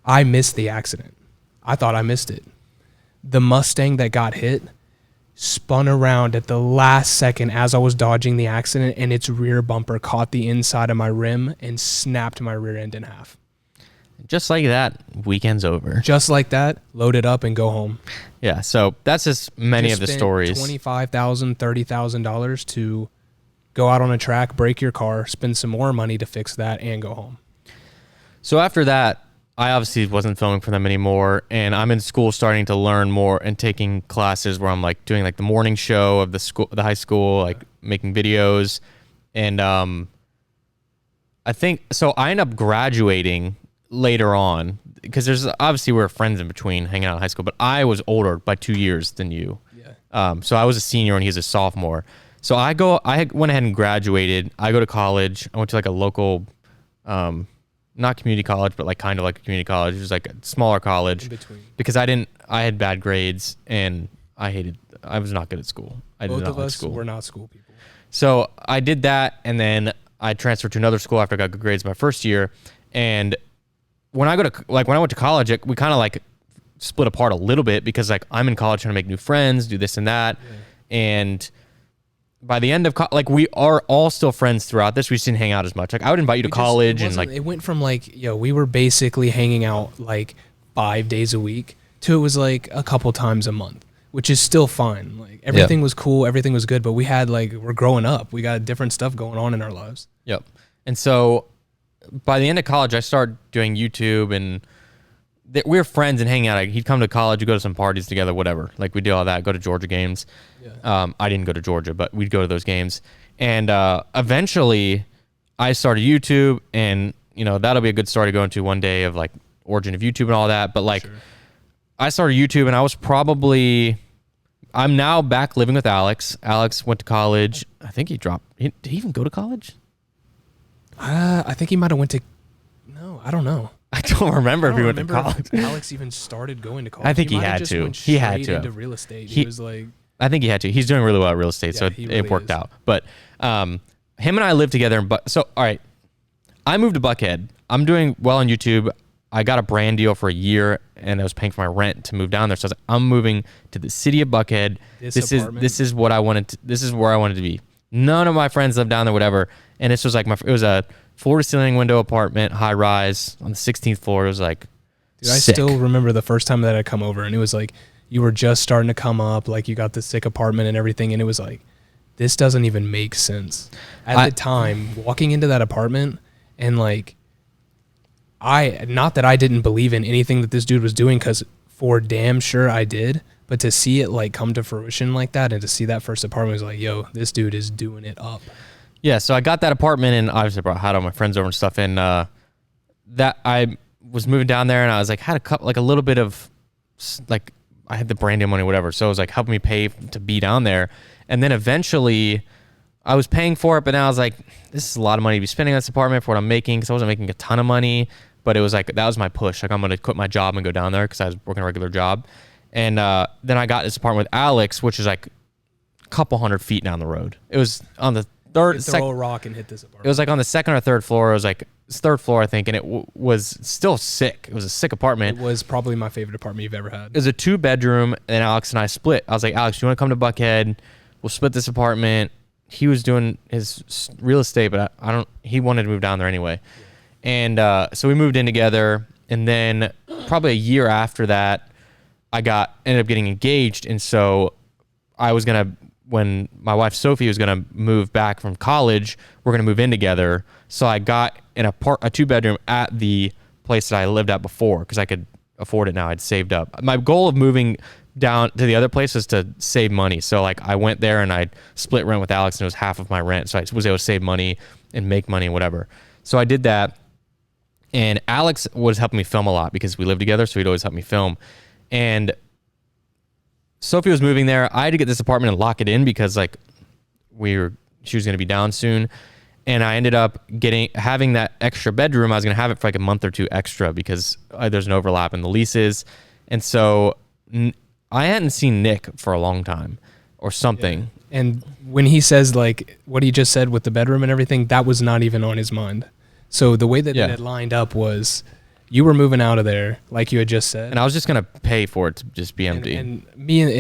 I missed the accident. I thought I missed it. The Mustang that got hit spun around at the last second as I was dodging the accident, and its rear bumper caught the inside of my rim and snapped my rear end in half. Just like that, weekend's over. Just like that, load it up and go home. Yeah, so that's just many of the stories. $25,000, $30,000 to go out on a track, break your car, spend some more money to fix that, and go home. So after that, I obviously wasn't filming for them anymore, and I'm in school starting to learn more and taking classes where I'm like doing like the morning show of the high school, like making videos, and I think so. I end up graduating later on because there's obviously we were friends in between hanging out in high school, but I was older by 2 years than you. Yeah. So I was a senior and he was a sophomore. So I went ahead and graduated. I go to college. I went to like a local, not community college, but like kind of like a community college. It was like a smaller college In between. because I had bad grades and I was not good at school. Both of us were not school people. So I did that, and then I transferred to another school after I got good grades my first year. And when I went to college, we kind of like split apart a little bit because like I'm in college trying to make new friends, do this and that. Yeah. And by the end of we are all still friends throughout this. We just didn't hang out as much. Like I would invite you to college and like it went from like, we were basically hanging out like 5 days a week to it was like a couple times a month, which is still fine. Like everything was cool, everything was good, but we had we're growing up. We got different stuff going on in our lives. Yep. And so by the end of college, I started doing YouTube, and we were friends and hanging out. He'd come to college, we'd go to some parties together, whatever. Like we did all that, go to Georgia games. Yeah. I didn't go to Georgia, but we'd go to those games. And eventually I started YouTube, and that'll be a good story to go into one day of like origin of YouTube and all that. But like I started YouTube, and I'm now back living with Alex. Alex went to college. I think did he even go to college? I think he might have went to. No, I don't know. I don't remember if he went to college. Alex even started going to college. I think he had to. He had to into real estate. He was like, I think he had to. He's doing really well at real estate, Yeah, so he it really worked is. out. But him and I live together. So, all right, I moved to Buckhead. I'm doing well on YouTube. I got a brand deal for a year, and I was paying for my rent to move down there. So I was like, I'm moving to the city of Buckhead. This is what I wanted. This is where I wanted to be. None of my friends live down there, whatever. And this was like it was a floor to ceiling window apartment, high rise on the 16th floor. It was like, dude, I still remember the first time that I come over, and it was like you were just starting to come up, like you got this sick apartment and everything, and it was like, this doesn't even make sense. At the time, walking into that apartment, and like, not that I didn't believe in anything that this dude was doing, because for damn sure I did, but to see it like come to fruition like that, and to see that first apartment was like, yo, this dude is doing it up. Yeah, so I got that apartment, and obviously had all my friends over and stuff, and that I was moving down there, and I was like, had a little bit of like, I had the brand new money, whatever, so it was like helping me pay to be down there. And then eventually I was paying for it, but now I was like, this is a lot of money to be spending on this apartment for what I'm making, because I wasn't making a ton of money. But it was like, that was my push. Like, I'm going to quit my job and go down there, because I was working a regular job. And then I got this apartment with Alex, which is like a couple 100 feet down the road. It was on the Throw a rock and hit this apartment. It was like on the second or third floor. It was like third floor, I think. And it was still sick. It was a sick apartment. It was probably my favorite apartment you've ever had. It was a 2-bedroom, and Alex and I split. I was like, Alex, you want to come to Buckhead? We'll split this apartment. He was doing his real estate, but he wanted to move down there anyway. Yeah. And so we moved in together. And then probably a year after that, ended up getting engaged. And so when my wife Sophie was going to move back from college, we're going to move in together. So I got a 2-bedroom at the place that I lived at before, because I could afford it now. I'd saved up. My goal of moving down to the other place was to save money. So like, I went there and I split rent with Alex, and it was half of my rent. So I was able to save money and make money and whatever. So I did that. And Alex was helping me film a lot, because we lived together. So he'd always help me film. And Sophie was moving there. I had to get this apartment and lock it in, because like she was going to be down soon. And I ended up having that extra bedroom. I was going to have it for like a month or two extra, because there's an overlap in the leases. And so I hadn't seen Nick for a long time or something. Yeah. And when he says like what he just said with the bedroom and everything, that was not even on his mind. So the way that it had lined up was, you were moving out of there, like you had just said. And I was just going to pay for it to just be empty. And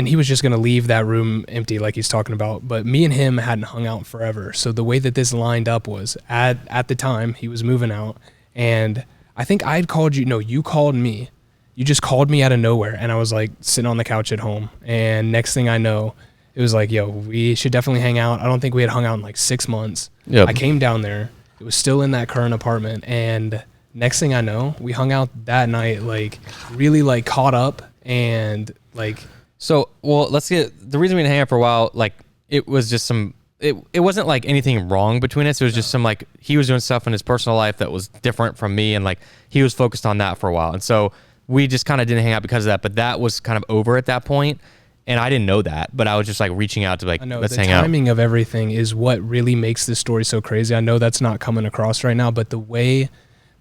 he was just going to leave that room empty, like he's talking about. But me and him hadn't hung out forever. So the way that this lined up was, at the time, he was moving out. And I think I had called you. No, you called me. You just called me out of nowhere. And I was like sitting on the couch at home. And next thing I know, it was like, yo, we should definitely hang out. I don't think we had hung out in like 6 months. Yep. I came down there. It was still in that current apartment. And next thing I know, we hung out that night, like really like caught up, and like. So, well, the reason we didn't hang out for a while, like it was just it wasn't like anything wrong between us. It was just some like, he was doing stuff in his personal life that was different from me, and like he was focused on that for a while. And so we just kind of didn't hang out because of that, but that was kind of over at that point. And I didn't know that, but I was just like reaching out to like, let's hang out. The timing of everything is what really makes this story so crazy. I know that's not coming across right now, but the way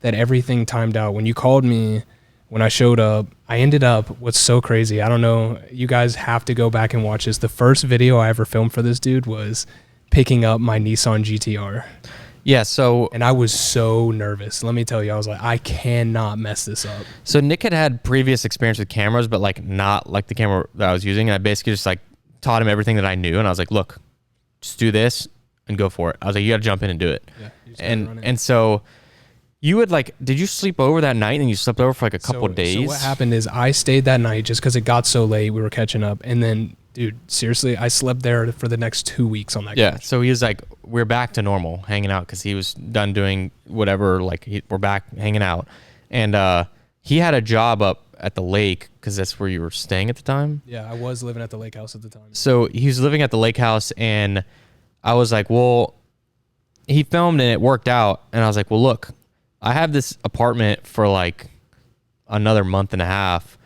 that everything timed out, when you called me, when I showed up, I ended up, what's so crazy, I don't know, you guys have to go back and watch this. The first video I ever filmed for this dude was picking up my Nissan GTR. Yeah, so... And I was so nervous. Let me tell you, I was like, I cannot mess this up. So Nick had previous experience with cameras, but like not like the camera that I was using. And I basically just like taught him everything that I knew. And I was like, look, just do this and go for it. I was like, you got to jump in and do it. Yeah, and so you would like, did you sleep over that night, and you slept over for like a couple days? So what happened is I stayed that night just because it got so late. We were catching up. And then, dude, seriously, I slept there for the next 2 weeks on that couch. Yeah, so he was like, we're back to normal, hanging out, because he was done doing whatever, like we're back hanging out. And he had a job up at the lake, because that's where you were staying at the time. Yeah, I was living at the lake house at the time. So he was living at the lake house, and I was like, well, he filmed and it worked out. And I was like, well, look, I have this apartment for like another month and a half.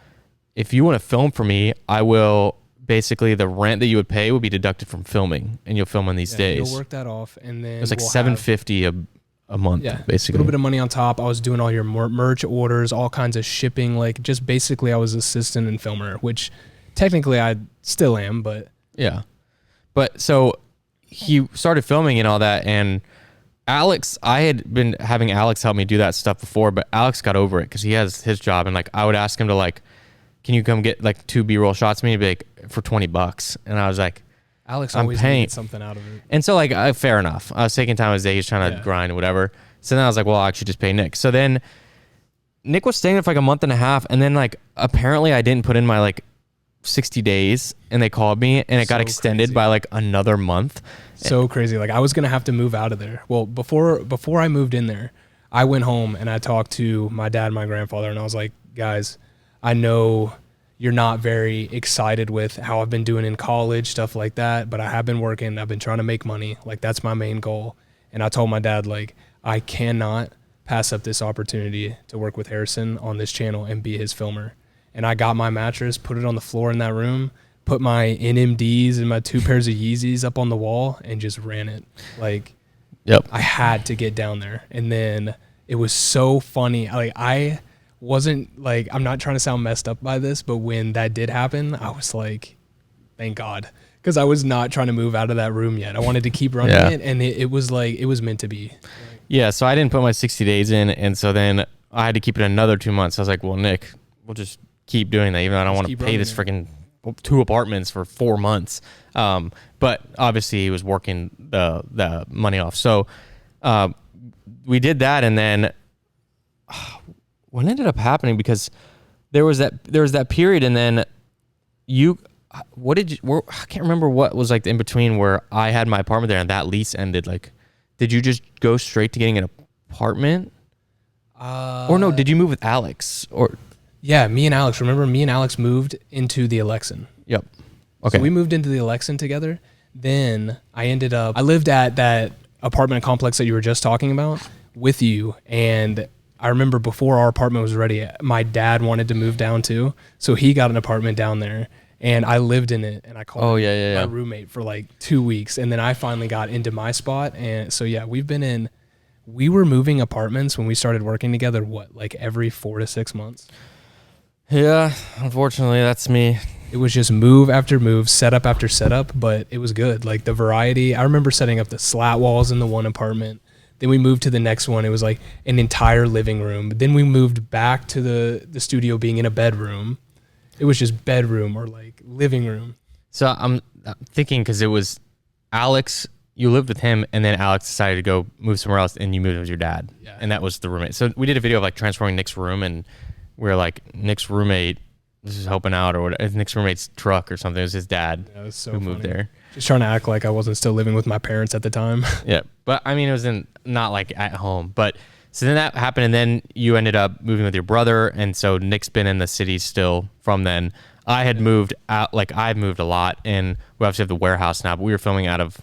If you want to film for me, I will. Basically, the rent that you would pay would be deducted from filming, and you'll film on these days. You'll work that off, and then it was like $750 a month. Yeah, basically a little bit of money on top. I was doing all your merch orders, all kinds of shipping. Like, just basically, I was assistant and filmer, which technically I still am, but Yeah. But so he started filming and all that, and Alex, I had been having Alex help me do that stuff before, but Alex got over it because he has his job, and like I would ask him to like, can you come get like 2 B-roll shots of me? He'd be like, for $20, and I was like, Alex I'm always paying needed something out of it. And so like fair enough. I was taking time of his day. He's trying to grind or whatever. So then I was like, well, I'll actually just pay Nick. So then Nick was staying there for like a month and a half, and then like apparently I didn't put in my like 60 days, and they called me, and it got extended by like another month. So crazy. Like I was gonna have to move out of there. Well, before I moved in there, I went home and I talked to my dad and my grandfather, and I was like, guys, I know you're not very excited with how I've been doing in college, stuff like that, but I have been working. I've been trying to make money. Like that's my main goal. And I told my dad, like, I cannot pass up this opportunity to work with Harrison on this channel and be his filmer. And I got my mattress, put it on the floor in that room, put my NMDs and my 2 pairs of Yeezys up on the wall, and just ran it. Like, I had to get down there. And then it was so funny. Like, I wasn't like, I'm not trying to sound messed up by this, but when that did happen, I was like, thank God. Because I was not trying to move out of that room yet. I wanted to keep running it, and it was like, it was meant to be. Yeah, so I didn't put my 60 days in, and so then I had to keep it another 2 months. I was like, well, Nick, we'll just keep doing that, even though I don't want to pay this freaking 2 apartments for 4 months. But obviously he was working the money off. So we did that, and then what ended up happening, because there was that period, and then I can't remember what was like in between where I had my apartment there and that lease ended. Like, did you just go straight to getting an apartment? Or no, did you move with Alex? Or yeah, me and Alex. Remember, me and Alex moved into the Alexan. Yep. Okay. So we moved into the Alexan together. Then I lived at that apartment complex that you were just talking about with you. And I remember before our apartment was ready, my dad wanted to move down too. So he got an apartment down there, and I lived in it, and I called my roommate for like 2 weeks. And then I finally got into my spot. And so, yeah, we were moving apartments when we started working together, like every 4 to 6 months? Yeah, unfortunately, that's me. It was just move after move, setup after setup, but it was good. Like the variety. I remember setting up the slat walls in the one apartment. Then we moved to the next one. It was like an entire living room. Then we moved back to the studio being in a bedroom. It was just bedroom or like living room. So I'm thinking, because it was Alex, you lived with him, and then Alex decided to go move somewhere else, and you moved with your dad. Yeah. And that was the roommate. So we did a video of like transforming Nick's room, and we were like, Nick's roommate, this is helping out, or whatever. Nick's roommate's truck or something. It was his dad who moved there. Just trying to act like I wasn't still living with my parents at the time. Yeah. But I mean, it was not like at home. But so then that happened, and then you ended up moving with your brother. And so Nick's been in the city still from then. I had moved out, like I've moved a lot, and we obviously have the warehouse now, but we were filming out of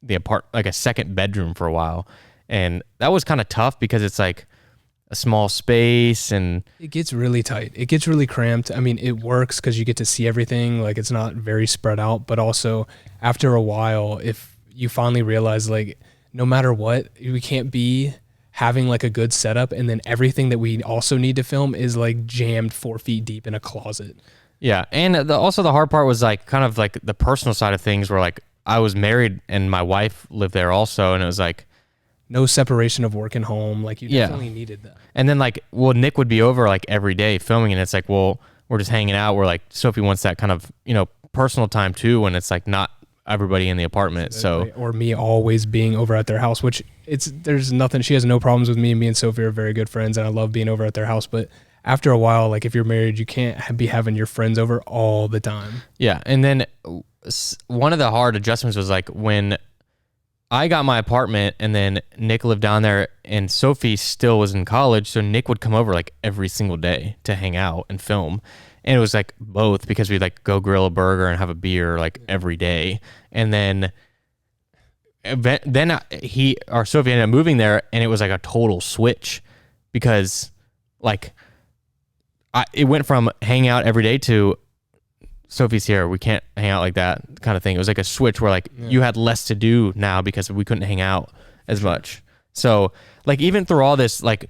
the like a second bedroom for a while. And that was kind of tough because it's like a small space, and it gets really tight. It gets really cramped. I mean, it works because you get to see everything. Like, it's not very spread out, but also after a while, if you finally realize, like, no matter what, we can't be having like a good setup, and then everything that we also need to film is like jammed 4 feet deep in a closet. Yeah. And also the hard part was like kind of like the personal side of things, where like I was married and my wife lived there also, and it was like no separation of work and home. Like, you definitely needed that. And then like, well, Nick would be over like every day filming, and it's like, well, we're just hanging out. We're like, Sophie wants that kind of, personal time too, when it's like not everybody in the apartment. So, or me always being over at their house, which there's nothing, she has no problems with me, and me and Sophie are very good friends, and I love being over at their house. But after a while, like if you're married, you can't be having your friends over all the time. Yeah. And then one of the hard adjustments was like when I got my apartment, and then Nick lived down there, and Sophie still was in college. So Nick would come over like every single day to hang out and film. And it was like both, because we'd like go grill a burger and have a beer like every day. And then Sophie ended up moving there, and it was like a total switch, because like it went from hanging out every day to Sophie's here, we can't hang out like that kind of thing. It was like a switch where like you had less to do now because we couldn't hang out as much. So like even through all this, like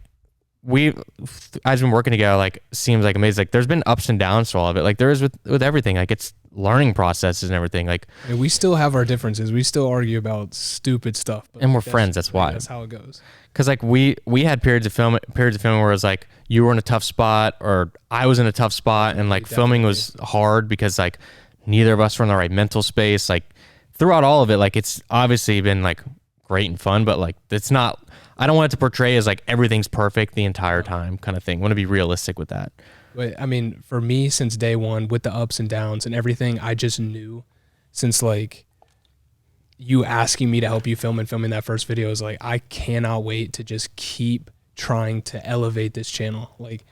as been working together, like seems like amazing. Like there's been ups and downs to all of it. Like there is with everything. Like it's learning processes and everything. Like, And we still have our differences. We still argue about stupid stuff. But and we're friends. That's why. That's how it goes. Because like we had periods of filming where it was like you were in a tough spot or I was in a tough spot, and like filming was hard because like neither of us were in the right mental space. Like throughout all of it, like it's obviously been like great and fun, but like it's not. I don't want it to portray as like everything's perfect the entire time kind of thing. I want to be realistic with that. But I mean, for me, since day one, with the ups and downs and everything, I just knew since like you asking me to help you film and filming that first video is like, I cannot wait to just keep trying to elevate this channel. Like,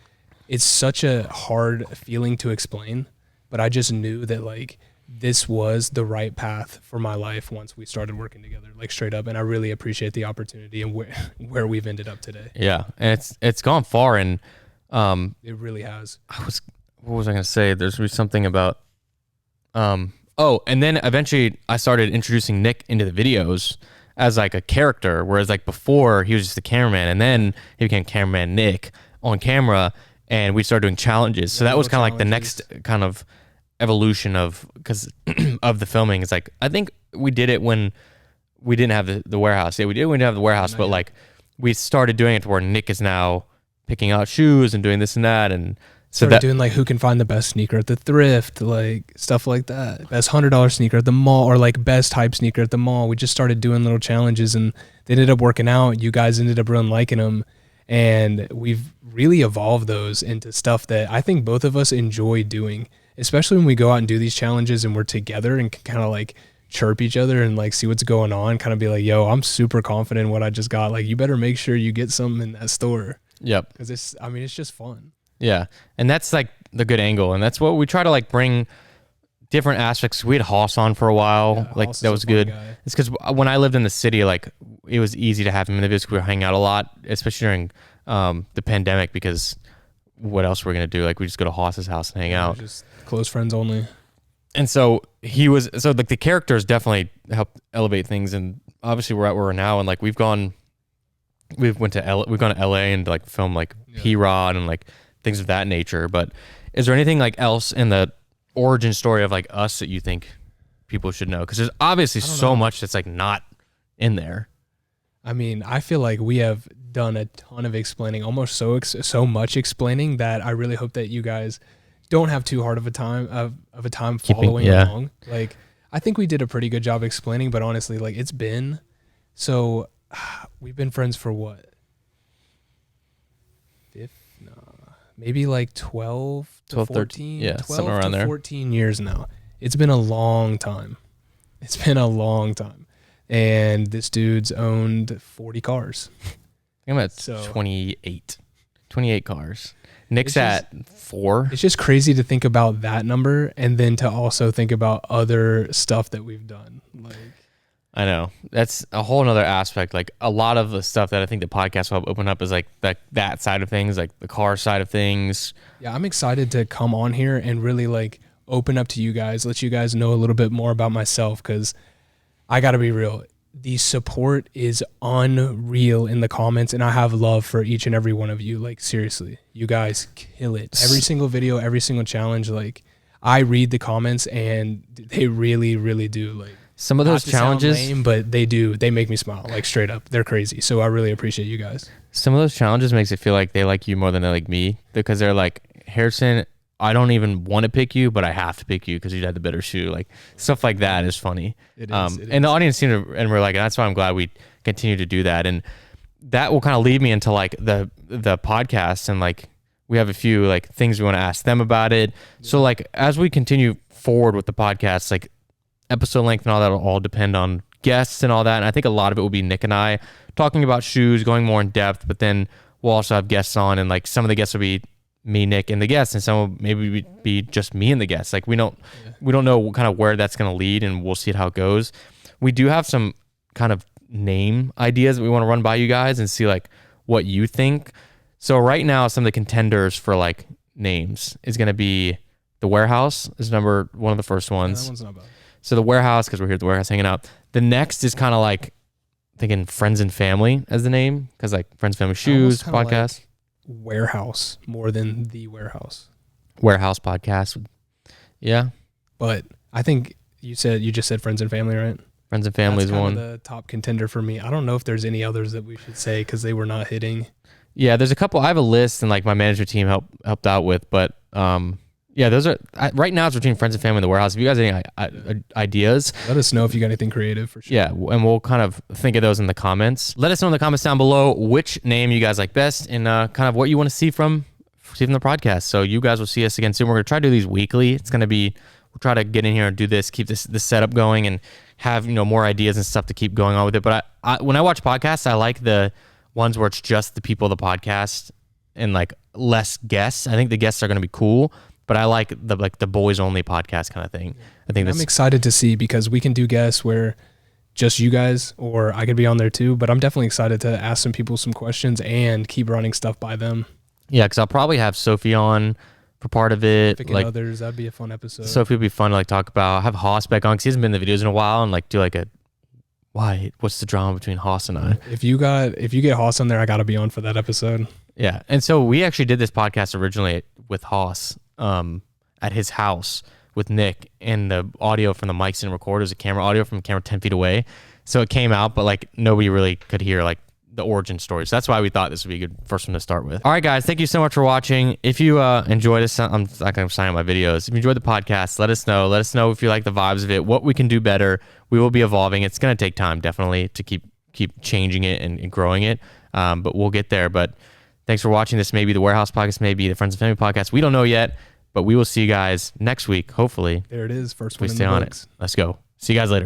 it's such a hard feeling to explain, but I just knew that like this was the right path for my life once we started working together, like straight up. And I really appreciate the opportunity and where we've ended up today. Yeah, and it's gone far, and it really has. What was I gonna say? There's gonna be something about oh, and then eventually I started introducing Nick into the videos as like a character, whereas like before he was just the cameraman, and then he became cameraman Nick on camera, and we started doing challenges. So that was kind of like the next kind of evolution of of the filming. It's like I think we did it when we didn't have the warehouse. Yeah, we didn't have the warehouse, but like we started doing it to where Nick is now picking out shoes and doing this and that, and so started doing like who can find the best sneaker at the thrift, like stuff like that. Best $100 sneaker at the mall, or like best hype sneaker at the mall. We just started doing little challenges, and they ended up working out. You guys ended up really liking them, and we've really evolved those into stuff that I think both of us enjoy doing, especially when we go out and do these challenges and we're together and can kind of like chirp each other and like see what's going on, kind of be like, yo, I'm super confident in what I just got. Like, you better make sure you get something in that store. Yep. Because it's just fun. Yeah. And that's like the good angle. And that's what we try to like bring different aspects. We had Hoss on for a while. Yeah, like Hoss that is was a fun good. guy. It's because when I lived in the city, like it was easy to have him in the videos. We were hanging out a lot, especially during the pandemic, because what else were we going to do? Like we just go to Hoss's house and hang out. Just close friends only. And so like the characters definitely helped elevate things. And obviously we're at where we're now. And like we've gone to LA and like film like P-Rod and like things of that nature. But is there anything like else in the origin story of like us that you think people should know? Because there's obviously so much that's like not in there. I mean, I feel like we have done a ton of explaining, almost so much explaining, that I really hope that you guys don't have too hard of a time following along. Like, I think we did a pretty good job explaining, but honestly, like it's been so we've been friends for what? Maybe like 12 to 14, 13, yeah, 12 somewhere around to there. 14 years now. It's been a long time. And this dude's owned 40 cars. I'm at 28 cars. Nick's at 4. It's just crazy to think about that number and then to also think about other stuff that we've done. Like, I know. That's a whole nother aspect. Like a lot of the stuff that I think the podcast will help open up is like that side of things, like the car side of things. Yeah, I'm excited to come on here and really like open up to you guys, let you guys know a little bit more about myself, because I got to be real. The support is unreal in the comments, and I have love for each and every one of you. Like, seriously, you guys kill it. Every single video, every single challenge, like I read the comments and they really, really do. Like, some of those challenges, lame, but they make me smile, like straight up. They're crazy. So I really appreciate you guys. Some of those challenges makes it feel like they like you more than they like me, because they're like, Harrison, I don't even want to pick you, but I have to pick you because you had the better shoe. Like stuff like that is funny. It is. It and is. The audience seemed to, and we're like, that's why I'm glad we continue to do that. And that will kind of lead me into like the podcast, and like we have a few like things we want to ask them about it. Yeah. So like as we continue forward with the podcast, like episode length and all that will all depend on guests and all that. And I think a lot of it will be Nick and I talking about shoes, going more in depth, but then we'll also have guests on, and like some of the guests will be me, Nick, and the guests, and some will maybe be just me and the guests. Like we don't know kind of where that's going to lead, and we'll see how it goes. We do have some kind of name ideas that we want to run by you guys and see like what you think. So right now, some of the contenders for like names is going to be the Warehouse is one of the first ones. Yeah, that one's not bad. So the Warehouse, because we're here at the Warehouse hanging out. The next is kind of like thinking Friends and Family as the name, because like Friends, Family, Shoes podcast. Like Warehouse more than the Warehouse. Warehouse podcast. Yeah. But I think you just said friends and family, right? Friends and family is one. That's kind of the top contender for me. I don't know if there's any others that we should say because they were not hitting. Yeah, there's a couple. I have a list and like my management team helped out with, but yeah, those are right now. It's between friends and family in the warehouse. If you guys have any ideas, let us know if you got anything creative for sure. Yeah, and we'll kind of think of those in the comments. Let us know in the comments down below which name you guys like best and kind of what you want to see from the podcast. So you guys will see us again soon. We're gonna try to do these weekly. It's gonna be we'll try to get in here and do this, keep this setup going, and have more ideas and stuff to keep going on with it. But I when I watch podcasts, I like the ones where it's just the people of the podcast and like less guests. I think the guests are gonna be cool, but I like the boys only podcast kind of thing. I think I'm excited to see because we can do guests where just you guys or I could be on there too. But I'm definitely excited to ask some people some questions and keep running stuff by them. Yeah, because I'll probably have Sophie on for part of it. Picking like others, that'd be a fun episode. Sophie would be fun to like talk about. Have Haas back on because he hasn't been in the videos in a while, and like do like what's the drama between Haas and I? If you get Haas on there, I gotta be on for that episode. Yeah, and so we actually did this podcast originally with Haas at his house with Nick, and the audio from the mics and recorders, a camera audio from camera 10 feet away. So it came out, but like nobody really could hear like the origin story. So that's why we thought this would be a good first one to start with. All right, guys, thank you so much for watching. If you enjoyed this, I'm not going to sign up my videos. If you enjoyed the podcast, let us know. Let us know if you like the vibes of it, what we can do better. We will be evolving. It's going to take time, definitely, to keep changing it and growing it. But we'll get there. But thanks for watching. This may be the Warehouse Podcast, maybe the Friends and Family Podcast. We don't know yet, but we will see you guys next week, hopefully. There it is. First we one in stay the on books. it. Let's go. See you guys later.